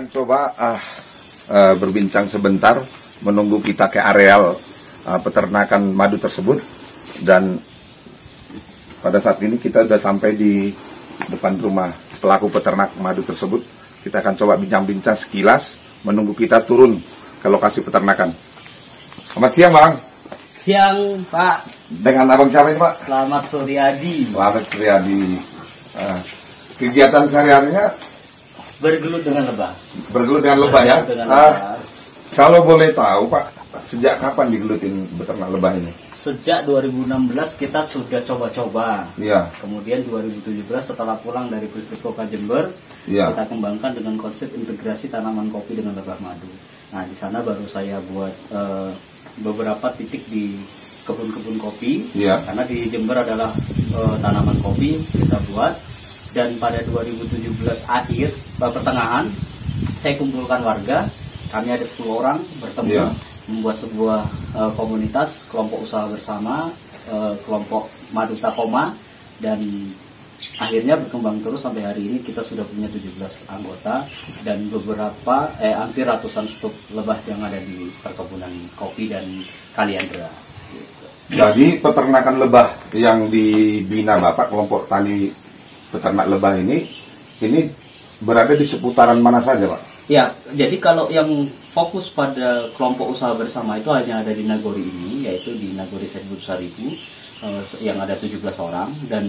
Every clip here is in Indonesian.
coba berbincang sebentar menunggu kita ke areal peternakan madu tersebut, dan pada saat ini kita sudah sampai di depan rumah pelaku peternak madu tersebut. Kita akan coba bincang-bincang sekilas menunggu kita turun ke lokasi peternakan. Selamat siang, Bang. Siang, Pak. Dengan Abang siapa ini, Pak? Selamat Suryadi. Selamat Suryadi. Kegiatan sehari-harinya Bergelut dengan lebah. bergelut dengan lebah ya? Kalau boleh tahu, Pak, sejak kapan digelutin beternak lebah ini? Sejak 2016 kita sudah coba-coba. Iya. Kemudian 2017 setelah pulang dari Pusdiktoka Jember, Iya. kita kembangkan dengan konsep integrasi tanaman kopi dengan lebah madu. Nah, di sana baru saya buat beberapa titik di kebun-kebun kopi. Iya. Karena di Jember adalah tanaman kopi kita buat. Dan pada 2017 akhir, pertengahan, saya kumpulkan warga. Kami ada 10 orang bertemu, Iya. membuat sebuah komunitas, kelompok usaha bersama, kelompok Madu Takoma, dan akhirnya berkembang terus sampai hari ini. Kita sudah punya 17 anggota dan beberapa hampir ratusan stok lebah yang ada di perkebunan kopi dan Kaliandra. Jadi peternakan lebah yang dibina Bapak, kelompok tani peternak lebah ini berada di seputaran mana saja, Pak? Ya, jadi kalau yang fokus pada kelompok usaha bersama itu hanya ada di Nagori ini, yaitu di Nagori Said Butsaribu, yang ada 17 orang, dan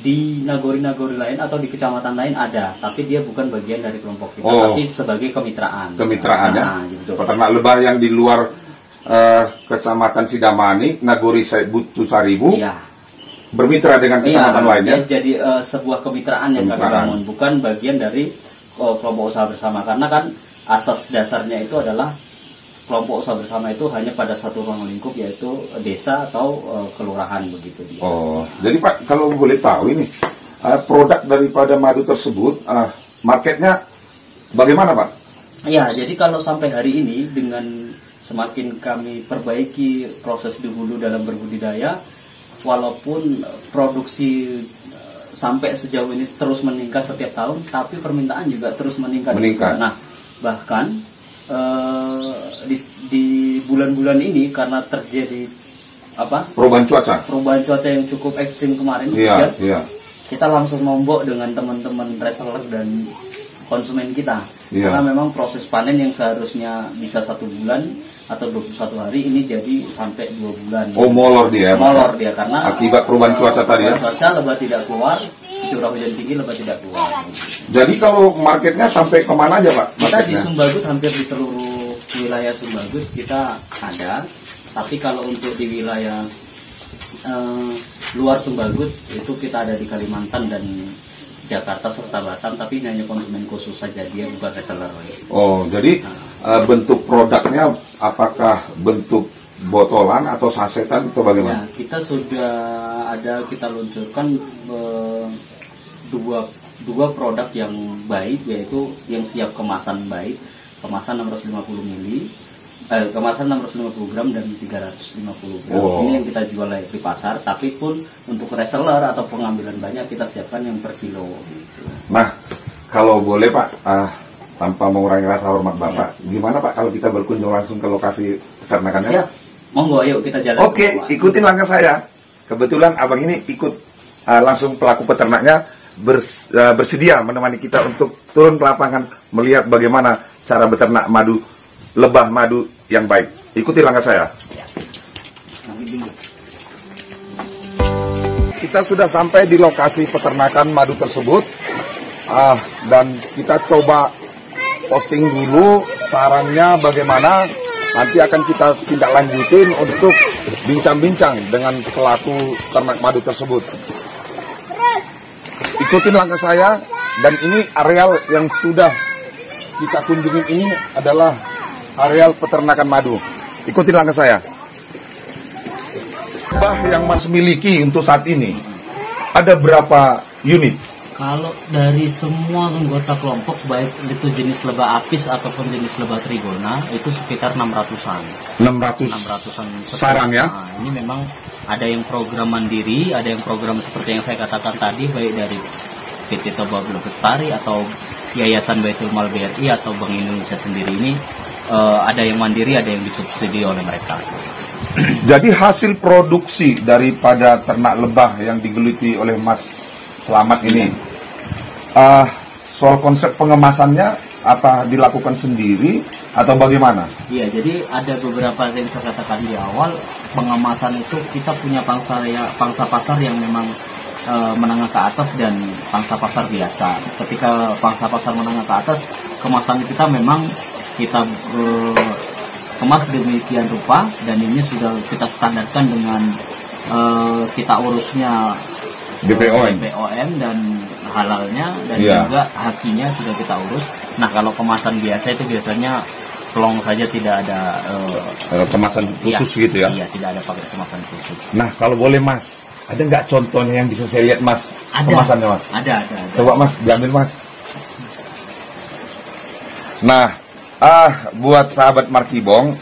di Nagori-Nagori lain atau di kecamatan lain ada, tapi dia bukan bagian dari kelompok kita, tapi sebagai kemitraan. Kemitraan ya? Gitu. Peternak lebah yang di luar kecamatan Sidamani, Nagori Said Butsaribu, Iya. bermitra dengan kecamatan lainnya. Jadi sebuah kemitraan yang kami bangun, bukan bagian dari kelompok usaha bersama, karena kan asas dasarnya itu adalah kelompok usaha bersama itu hanya pada satu ruang lingkup, yaitu desa atau kelurahan begitu dia. Oh, jadi Pak, kalau boleh tahu ini produk daripada madu tersebut, marketnya bagaimana, Pak? Ya, jadi kalau sampai hari ini dengan semakin kami perbaiki proses di hulu dalam berbudidaya, walaupun produksi sampai sejauh ini terus meningkat setiap tahun, tapi permintaan juga terus meningkat. Nah, bahkan di bulan-bulan ini karena terjadi perubahan cuaca yang cukup ekstrim kemarin, kita langsung nombok dengan teman-teman reseller dan konsumen kita. Karena memang proses panen yang seharusnya bisa 1 bulan atau 21 hari ini jadi sampai 2 bulan. Oh, molor dia karena akibat perubahan cuaca tadi ya. Cuaca lebah tidak keluar, curah hujan tinggi lebah tidak keluar. Jadi kalau marketnya sampai kemana aja, Pak? Kita di Sumbagut, hampir di seluruh wilayah Sumbagut kita ada. Tapi kalau untuk di wilayah luar Sumbagut itu kita ada di Kalimantan dan Jakarta serta Batam, tapi ini hanya konsumen khusus saja, dia bukan reseller. Oh, jadi bentuk produknya apakah bentuk botolan atau sasetan atau bagaimana? Ya, kita sudah kita luncurkan dua produk yang baik, yaitu yang siap kemasan baik, kemasan 650 ml, kemasan 650 gram dan 350 gram. Ini yang kita jual di pasar, tapi pun untuk reseller atau pengambilan banyak kita siapkan yang per kilo. Gitu. Nah, kalau boleh Pak, tanpa mengurangi rasa hormat Bapak, gimana Pak kalau kita berkunjung langsung ke lokasi peternakannya? Siap, monggo ayo kita jalan. Oke, ikutin langkah saya. Kebetulan abang ini ikut langsung pelaku peternaknya bersedia menemani kita untuk turun ke lapangan melihat bagaimana cara beternak madu, lebah madu yang baik. Ikuti langkah saya. Kita sudah sampai di lokasi peternakan madu tersebut, dan kita coba posting dulu sarannya bagaimana. Nanti akan kita tindak lanjutin untuk bincang-bincang dengan pelaku ternak madu tersebut. Ikutin langkah saya, dan ini areal yang sudah kita kunjungi ini adalah areal peternakan madu. Ikutin langkah saya. Lebah yang Mas miliki untuk saat ini, ada berapa unit? Kalau dari semua anggota kelompok, baik itu jenis lebah apis ataupun jenis lebah trigona, itu sekitar 600-an. 600-an sarang ya? Nah, ini memang ada yang program mandiri, ada yang program seperti yang saya katakan tadi, baik dari PT Toba Belum Bestari atau Yayasan Baitul Mal BRI atau Bank Indonesia sendiri ini ada yang mandiri, ada yang disubsidi oleh mereka. Jadi hasil produksi daripada ternak lebah yang digeluti oleh Mas Slamet ini, soal konsep pengemasannya apa dilakukan sendiri atau bagaimana? Iya, jadi ada beberapa yang saya katakan di awal, pengemasan itu kita punya pangsa pasar yang memang menengah ke atas dan pangsa pasar biasa. Ketika pangsa pasar menengah ke atas, kemasan kita memang kita kemas demikian rupa, dan ini sudah kita standarkan dengan kita urusnya BPOM dan halalnya, dan juga hakinya sudah kita urus. Nah, kalau kemasan biasa itu biasanya plong saja, tidak ada kemasan khusus gitu ya? Iya, tidak ada pakai kemasan khusus. Nah, kalau boleh Mas, ada nggak contohnya yang bisa saya lihat Mas? Kemasannya Mas? Ada. Coba Mas, diambil Mas. Nah, buat sahabat Markibong,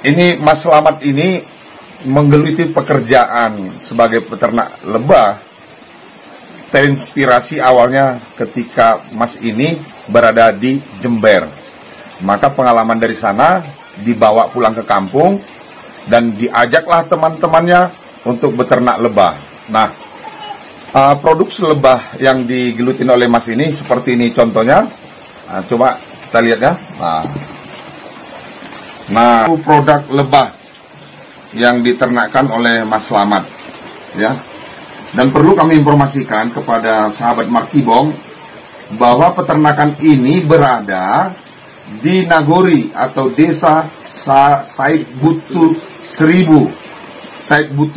ini Mas Slamet ini menggeluti pekerjaan sebagai peternak lebah. Terinspirasi awalnya ketika Mas ini berada di Jember. Maka pengalaman dari sana dibawa pulang ke kampung dan diajaklah teman-temannya untuk beternak lebah. Nah, produksi lebah yang digelutin oleh Mas ini seperti ini contohnya. Nah, coba kita lihat ya. Nah, produk lebah yang diternakkan oleh Mas Slamet, ya. Dan perlu kami informasikan kepada sahabat Markibong bahwa peternakan ini berada di Nagori atau desa Said Butu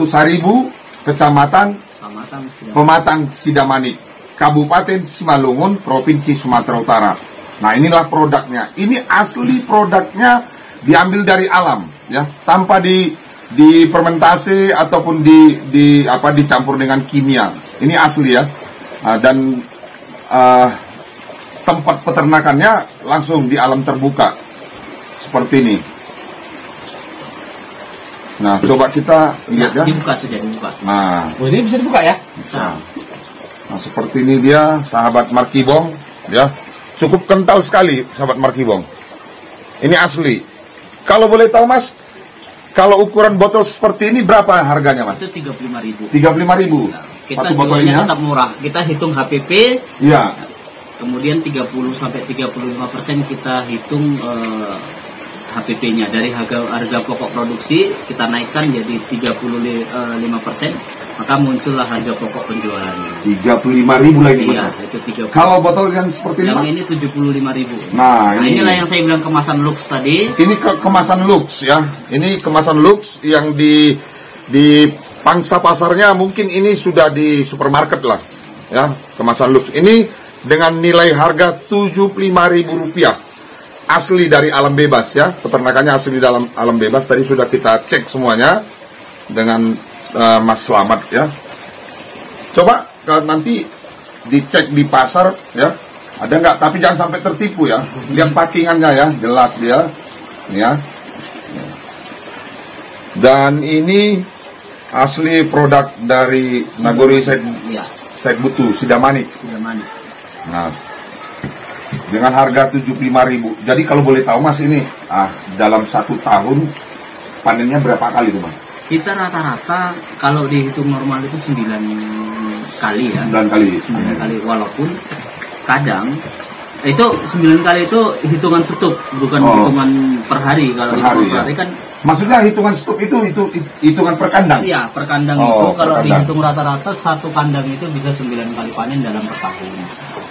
Saribu, kecamatan Pematang Sidamanik, Kabupaten Simalungun, Provinsi Sumatera Utara. Nah, inilah produknya. Ini asli produknya, diambil dari alam, ya, tanpa difermentasi ataupun dicampur dengan kimia. Ini asli ya. Dan tempat peternakannya langsung di alam terbuka seperti ini. Nah, coba kita lihat ya. Dibuka saja, dibuka. Nah, ini bisa dibuka ya? Bisa. Nah, seperti ini dia, sahabat Markibong, ya. Cukup kental sekali, sahabat Markibong. Ini asli. Kalau boleh tahu Mas, kalau ukuran botol seperti ini berapa harganya Mas? Itu 35.000. 35.000. Ya, kita satu botol ini tetap murah. Kita hitung HPP. Ya. Kemudian 30-35% kita hitung HPP-nya. Dari harga pokok produksi kita naikkan jadi 35%, maka muncullah harga pokok penjualannya. 35.000 lagi. Iya, itu 30. Kalau botol yang seperti yang ini? Yang ini 75.000. Nah, inilah yang saya bilang kemasan lux tadi. Ini kemasan lux ya. Ini kemasan lux yang di pangsa pasarnya mungkin ini sudah di supermarket lah. Ya, kemasan lux. Ini dengan nilai harga Rp75.000. Asli dari alam bebas ya. Peternakannya asli dalam alam bebas. Tadi sudah kita cek semuanya dengan Mas Slamet ya. Coba nanti dicek di pasar ya. Ada nggak? Tapi jangan sampai tertipu ya. Lihat packingannya ya, jelas dia. Ya. Dan ini asli produk dari Nagori Said Butu Sidamanik. Nah, dengan harga 75.000. Jadi kalau boleh tahu Mas ini, dalam 1 tahun panennya berapa kali tuh Mas? Kita rata-rata kalau dihitung normal itu 9 kali ya. 9 kali. 9 kali, walaupun kadang itu 9 kali itu hitungan stuk, bukan hitungan per hari. Kalau per hari kan. Maksudnya hitungan stuk itu hitungan per kandang? Iya, per kandang itu kalau dihitung rata-rata 1 kandang itu bisa 9 kali panen dalam per tahun.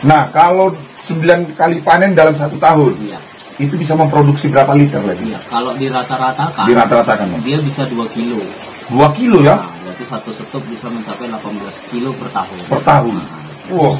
Nah, kalau 9 kali panen dalam 1 tahun, iya, itu bisa memproduksi berapa liter lagi? Iya, kalau dirata-ratakan, dia bisa 2 kilo. 2 kilo ya? Nah, berarti 1 stuk bisa mencapai 18 kilo per tahun. Per tahun? Wow.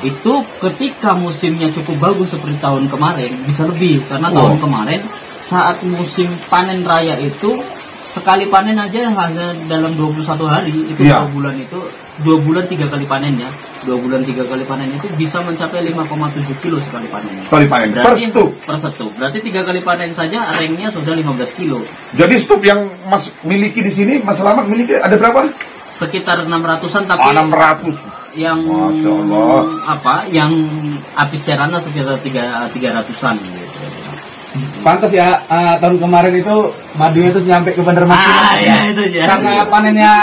Itu ketika musimnya cukup bagus seperti tahun kemarin, bisa lebih. Karena tahun kemarin, saat musim panen raya itu, sekali panen aja hanya dalam 21 hari. Itu 2 bulan itu, 2 bulan 3 kali panen ya. 2 bulan 3 kali panen itu bisa mencapai 5,7 kilo sekali panen. Sekali panen, per stuk? Per stuk. Berarti 3 kali panen saja arengnya sudah 15 kilo. Jadi stuk yang Mas miliki di sini, Mas Slamet miliki ada berapa? Sekitar 600-an, tapi 600. yang Masya Allah. yang apis cerana sekitar 300-an gitu. Pantas ya, tahun kemarin itu madunya itu nyampe ke Banjarmasin. Ya itu ya. Karena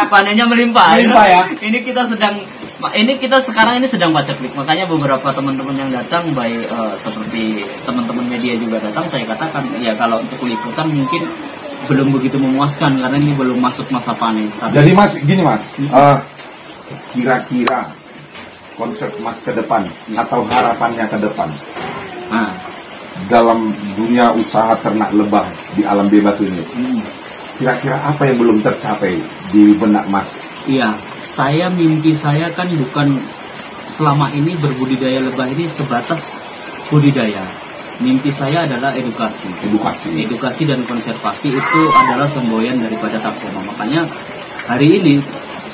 panennya melimpah ya. Ini kita sekarang ini sedang paceklik. Makanya beberapa teman-teman yang datang, baik seperti teman-teman media juga datang, saya katakan ya kalau untuk liputan mungkin belum begitu memuaskan karena ini belum masuk masa panen. Jadi Mas, gini Mas, kira-kira konsep Mas ke depan atau harapannya ke depan dalam dunia usaha ternak lebah di alam bebas ini, kira-kira apa yang belum tercapai di benak Mas? Iya, mimpi saya kan bukan selama ini berbudidaya lebah ini sebatas budidaya. Mimpi saya adalah edukasi dan konservasi itu adalah semboyan daripada Takoma. Makanya hari ini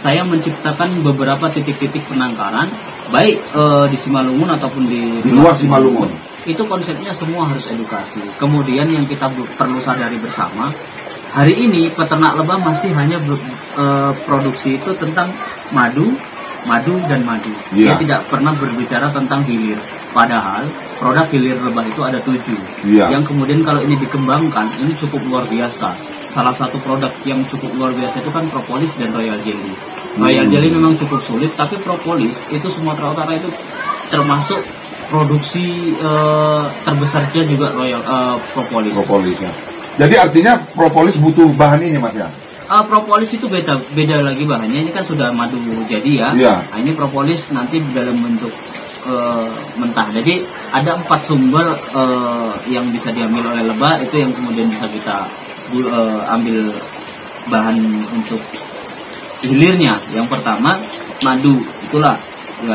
saya menciptakan beberapa titik-titik penangkaran, baik di Simalungun ataupun di luar Simalungun. Itu konsepnya semua harus edukasi. Kemudian yang kita perlu sadari bersama, hari ini peternak lebah masih hanya produksi itu tentang madu dan madu. Dia tidak pernah berbicara tentang hilir. Padahal produk hilir lebah itu ada 7. Yang kemudian kalau ini dikembangkan, ini cukup luar biasa. Salah satu produk yang cukup luar biasa itu kan propolis dan royal jelly. Royal jelly memang cukup sulit, tapi propolis itu Sumatera Utara itu termasuk produksi terbesarnya juga royal propolis. Ya. Jadi artinya propolis butuh bahan ini Mas ya? Propolis itu beda lagi bahannya. Ini kan sudah madu jadi ya. Nah, ini propolis nanti dalam bentuk mentah. Jadi ada 4 sumber yang bisa diambil oleh lebah, itu yang kemudian bisa kita ambil bahan untuk hilirnya. Yang pertama madu, itulah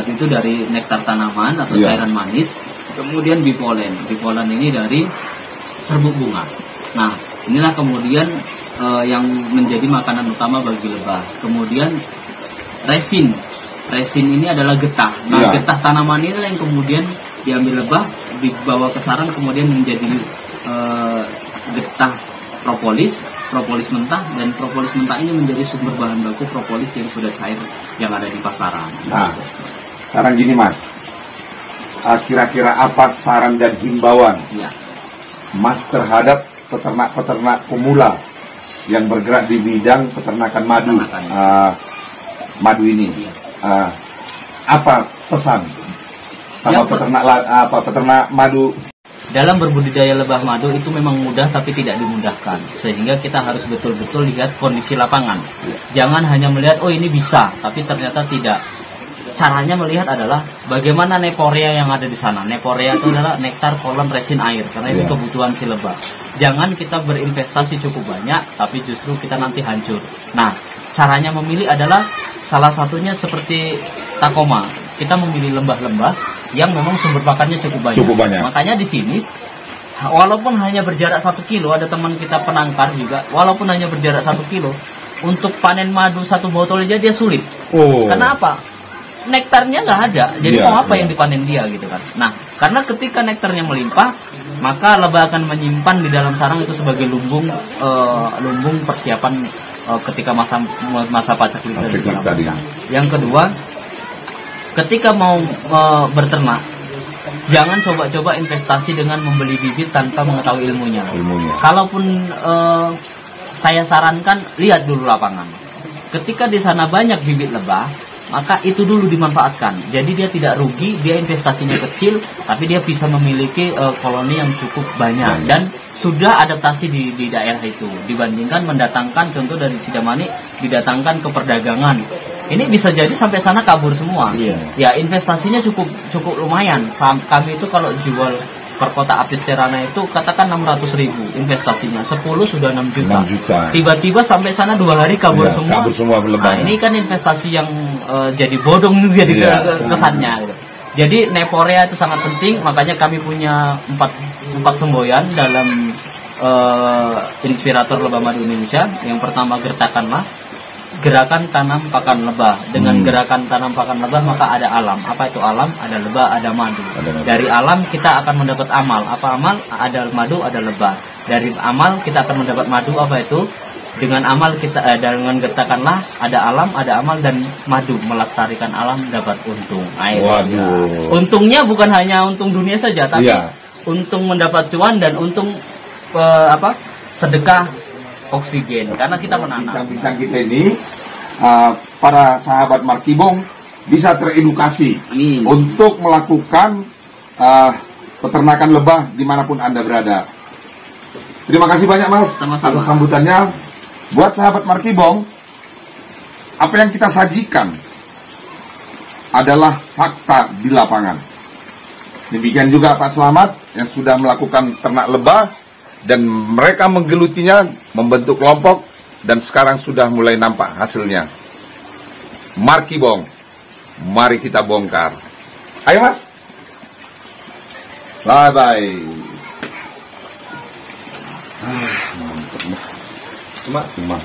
itu dari nektar tanaman atau cairan manis. Kemudian bipolen ini dari serbuk bunga. Nah, inilah kemudian yang menjadi makanan utama bagi lebah. Kemudian resin ini adalah getah. Nah, getah tanaman ini yang kemudian diambil lebah, dibawa ke sarang, kemudian menjadi getah propolis mentah, dan propolis mentah ini menjadi sumber bahan baku propolis yang sudah cair yang ada di pasaran. Nah, sekarang gini Mas, kira-kira apa saran dan himbauan Mas terhadap peternak-peternak pemula yang bergerak di bidang peternakan madu ini? Apa pesan sama peternak madu? Dalam berbudidaya lebah madu itu memang mudah tapi tidak dimudahkan, sehingga kita harus betul-betul lihat kondisi lapangan. Jangan hanya melihat oh ini bisa, tapi ternyata tidak. Caranya melihat adalah bagaimana neporea yang ada di sana. Neporea itu adalah nektar, kolam, resin, air, karena itu kebutuhan si lebah. Jangan kita berinvestasi cukup banyak tapi justru kita nanti hancur. Nah, caranya memilih adalah salah satunya seperti Takoma. Kita memilih lembah-lembah yang memang sumber pakannya cukup banyak. Makanya di sini walaupun hanya berjarak 1 kilo, ada teman kita penangkar juga, walaupun hanya berjarak 1 kilo, untuk panen madu 1 botol aja dia sulit. Karena apa? Nektarnya nggak ada, jadi mau apa yang dipanen dia gitu kan. Nah, karena ketika nektarnya melimpah, maka lebah akan menyimpan di dalam sarang itu sebagai lumbung persiapan ketika masa paceklik tadi. Yang kedua, ketika mau berternak, jangan coba-coba investasi dengan membeli bibit tanpa mengetahui ilmunya. Kalaupun saya sarankan, lihat dulu lapangan. Ketika di sana banyak bibit lebah, maka itu dulu dimanfaatkan. Jadi dia tidak rugi, dia investasinya kecil, tapi dia bisa memiliki koloni yang cukup banyak dan sudah adaptasi di daerah itu. Dibandingkan mendatangkan, contoh dari Sidamani, didatangkan ke perdagangan. Ini bisa jadi sampai sana kabur semua. Ya investasinya cukup lumayan. Kami itu kalau jual per kota apis cerana itu katakan 600.000 investasinya, 10 sudah 6 juta. Tiba-tiba sampai sana 2 hari kabur semua. Nah, ini kan investasi yang jadi bodong jadi kesannya. Gitu. Jadi neporea itu sangat penting, makanya kami punya 4 semboyan dalam inspirator lebah madu Indonesia. Yang pertama gerakan tanam pakan lebah. Dengan gerakan tanam pakan lebah maka ada alam. Apa itu alam? Ada lebah, ada madu. Dari alam kita akan mendapat amal. Apa amal? Ada madu, ada lebah. Dari amal kita akan mendapat madu. Apa itu? dengan amal kita dengan katakanlah ada alam, ada amal dan madu, melestarikan alam dapat untung. Waduh. Untungnya bukan hanya untung dunia saja, tapi untung mendapat cuan dan untung sedekah oksigen karena kita menanam. Bincang-bincang kita ini para sahabat Markibong bisa teredukasi untuk melakukan peternakan lebah dimanapun Anda berada. Terima kasih banyak Mas atas sambutannya. Buat sahabat Markibong, apa yang kita sajikan adalah fakta di lapangan. Demikian juga Pak Slamet yang sudah melakukan ternak lebah dan mereka menggelutinya, membentuk kelompok dan sekarang sudah mulai nampak hasilnya. Markibong, mari kita bongkar. Ayo Mas. Bye-bye. Mantap. Cuma